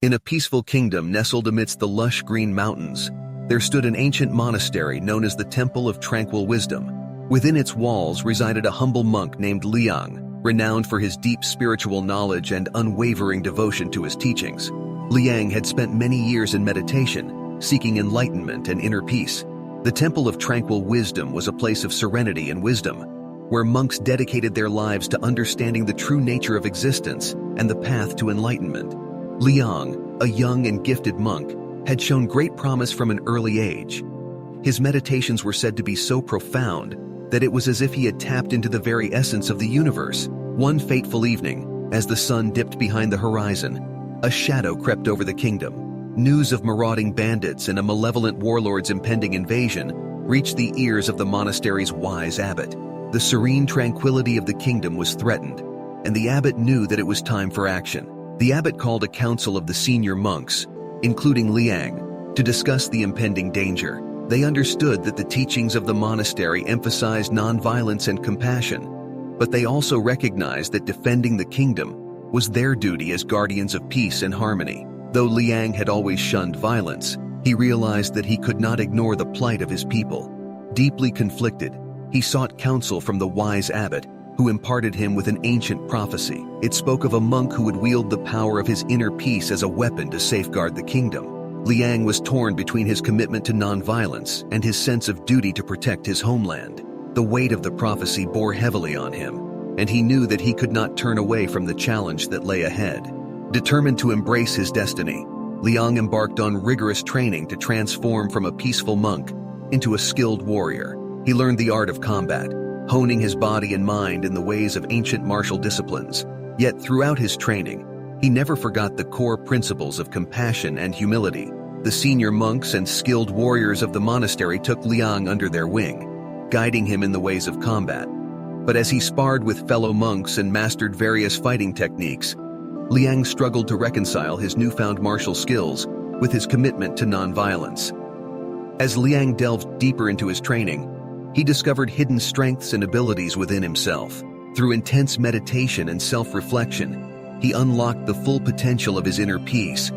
In a peaceful kingdom nestled amidst the lush green mountains, there stood an ancient monastery known as the Temple of Tranquil Wisdom. Within its walls resided a humble monk named Liang, renowned for his deep spiritual knowledge and unwavering devotion to his teachings. Liang had spent many years in meditation, seeking enlightenment and inner peace. The Temple of Tranquil Wisdom was a place of serenity and wisdom, where monks dedicated their lives to understanding the true nature of existence and the path to enlightenment. Liang, a young and gifted monk, had shown great promise from an early age. His meditations were said to be so profound that it was as if he had tapped into the very essence of the universe. One fateful evening, as the sun dipped behind the horizon, a shadow crept over the kingdom. News of marauding bandits and a malevolent warlord's impending invasion reached the ears of the monastery's wise abbot. The serene tranquility of the kingdom was threatened, and the abbot knew that it was time for action. The abbot called a council of the senior monks, including Liang, to discuss the impending danger. They understood that the teachings of the monastery emphasized nonviolence and compassion, but they also recognized that defending the kingdom was their duty as guardians of peace and harmony. Though Liang had always shunned violence, he realized that he could not ignore the plight of his people. Deeply conflicted, he sought counsel from the wise abbot, who imparted him with an ancient prophecy. It spoke of a monk who would wield the power of his inner peace as a weapon to safeguard the kingdom. Liang was torn between his commitment to nonviolence and his sense of duty to protect his homeland. The weight of the prophecy bore heavily on him, and he knew that he could not turn away from the challenge that lay ahead. Determined to embrace his destiny, Liang embarked on rigorous training to transform from a peaceful monk into a skilled warrior. He learned the art of combat, honing his body and mind in the ways of ancient martial disciplines. Yet throughout his training, he never forgot the core principles of compassion and humility. The senior monks and skilled warriors of the monastery took Liang under their wing, guiding him in the ways of combat. But as he sparred with fellow monks and mastered various fighting techniques, Liang struggled to reconcile his newfound martial skills with his commitment to nonviolence. As Liang delved deeper into his training, he discovered hidden strengths and abilities within himself. Through intense meditation and self-reflection, he unlocked the full potential of his inner peace,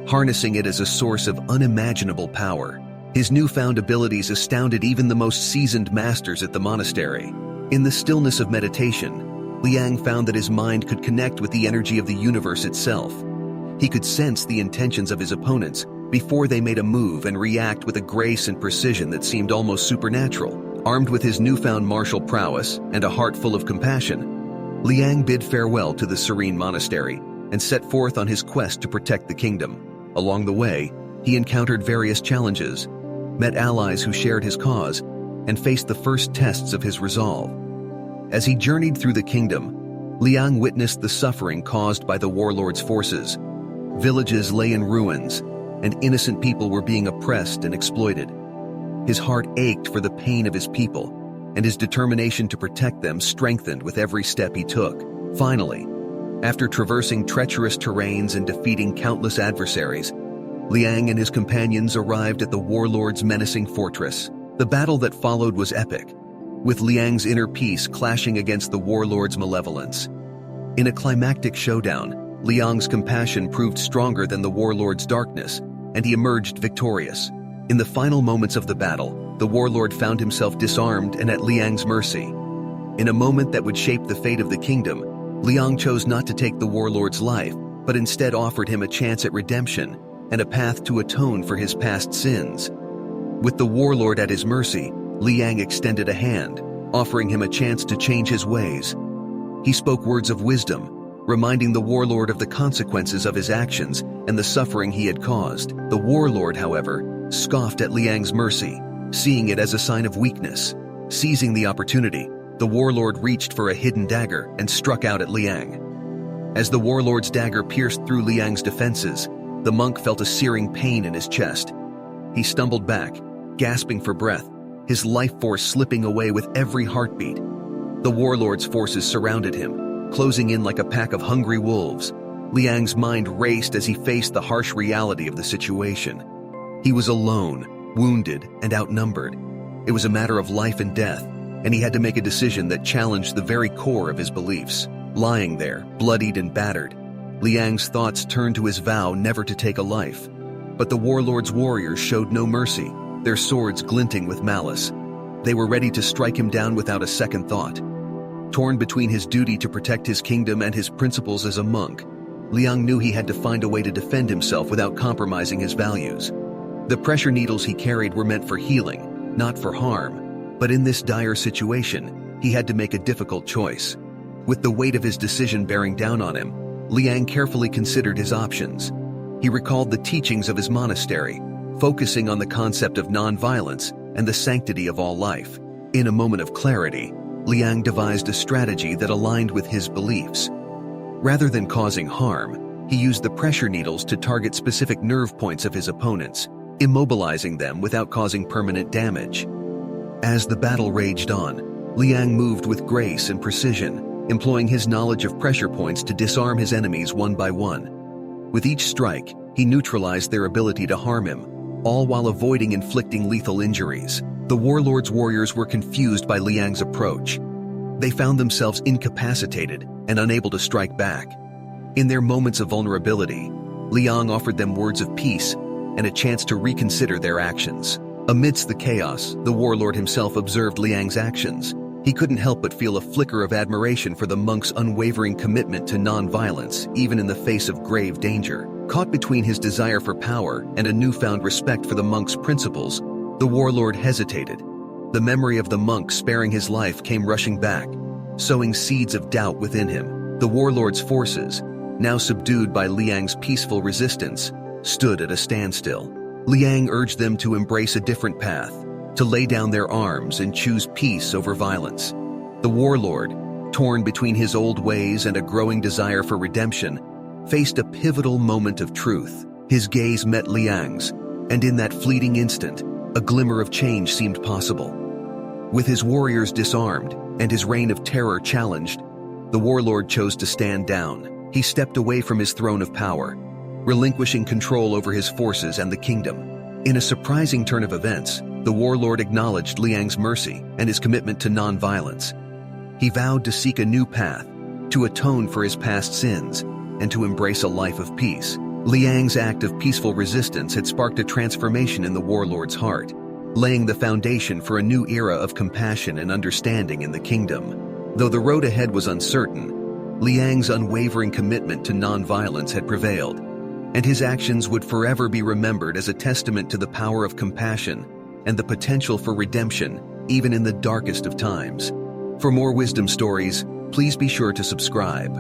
harnessing it as a source of unimaginable power. His newfound abilities astounded even the most seasoned masters at the monastery. In the stillness of meditation, Liang found that his mind could connect with the energy of the universe itself. He could sense the intentions of his opponents before they made a move and react with a grace and precision that seemed almost supernatural. Armed with his newfound martial prowess and a heart full of compassion, Liang bid farewell to the serene monastery and set forth on his quest to protect the kingdom. Along the way, he encountered various challenges, met allies who shared his cause, and faced the first tests of his resolve. As he journeyed through the kingdom, Liang witnessed the suffering caused by the warlord's forces. Villages lay in ruins, and innocent people were being oppressed and exploited. His heart ached for the pain of his people, and his determination to protect them strengthened with every step he took. Finally, after traversing treacherous terrains and defeating countless adversaries, Liang and his companions arrived at the warlord's menacing fortress. The battle that followed was epic, with Liang's inner peace clashing against the warlord's malevolence. In a climactic showdown, Liang's compassion proved stronger than the warlord's darkness, and he emerged victorious. In the final moments of the battle, the warlord found himself disarmed and at Liang's mercy. In a moment that would shape the fate of the kingdom, Liang chose not to take the warlord's life, but instead offered him a chance at redemption and a path to atone for his past sins. With the warlord at his mercy, Liang extended a hand, offering him a chance to change his ways. He spoke words of wisdom, reminding the warlord of the consequences of his actions and the suffering he had caused. The warlord, however, scoffed at Liang's mercy, seeing it as a sign of weakness. Seizing the opportunity, the warlord reached for a hidden dagger and struck out at Liang. As the warlord's dagger pierced through Liang's defenses, the monk felt a searing pain in his chest. He stumbled back, gasping for breath, his life force slipping away with every heartbeat. The warlord's forces surrounded him, closing in like a pack of hungry wolves. Liang's mind raced as he faced the harsh reality of the situation. He was alone, wounded, and outnumbered. It was a matter of life and death, and he had to make a decision that challenged the very core of his beliefs. Lying there, bloodied and battered, Liang's thoughts turned to his vow never to take a life. But the warlord's warriors showed no mercy, their swords glinting with malice. They were ready to strike him down without a second thought. Torn between his duty to protect his kingdom and his principles as a monk, Liang knew he had to find a way to defend himself without compromising his values. The pressure needles he carried were meant for healing, not for harm. But in this dire situation, he had to make a difficult choice. With the weight of his decision bearing down on him, Liang carefully considered his options. He recalled the teachings of his monastery, focusing on the concept of non-violence and the sanctity of all life. In a moment of clarity, Liang devised a strategy that aligned with his beliefs. Rather than causing harm, he used the pressure needles to target specific nerve points of his opponents, immobilizing them without causing permanent damage. As the battle raged on, Liang moved with grace and precision, employing his knowledge of pressure points to disarm his enemies one by one. With each strike, he neutralized their ability to harm him, all while avoiding inflicting lethal injuries. The warlord's warriors were confused by Liang's approach. They found themselves incapacitated and unable to strike back. In their moments of vulnerability, Liang offered them words of peace and a chance to reconsider their actions. Amidst the chaos, the warlord himself observed Liang's actions. He couldn't help but feel a flicker of admiration for the monk's unwavering commitment to non-violence, even in the face of grave danger. Caught between his desire for power and a newfound respect for the monk's principles, the warlord hesitated. The memory of the monk sparing his life came rushing back, sowing seeds of doubt within him. The warlord's forces, now subdued by Liang's peaceful resistance, stood at a standstill. Liang urged them to embrace a different path, to lay down their arms and choose peace over violence. The warlord, torn between his old ways and a growing desire for redemption, faced a pivotal moment of truth. His gaze met Liang's, and in that fleeting instant, a glimmer of change seemed possible. With his warriors disarmed and his reign of terror challenged, the warlord chose to stand down. He stepped away from his throne of power, relinquishing control over his forces and the kingdom. In a surprising turn of events, the warlord acknowledged Liang's mercy and his commitment to non-violence. He vowed to seek a new path, to atone for his past sins, and to embrace a life of peace. Liang's act of peaceful resistance had sparked a transformation in the warlord's heart, laying the foundation for a new era of compassion and understanding in the kingdom. Though the road ahead was uncertain, Liang's unwavering commitment to non-violence had prevailed, and his actions would forever be remembered as a testament to the power of compassion and the potential for redemption, even in the darkest of times. For more wisdom stories, please be sure to subscribe.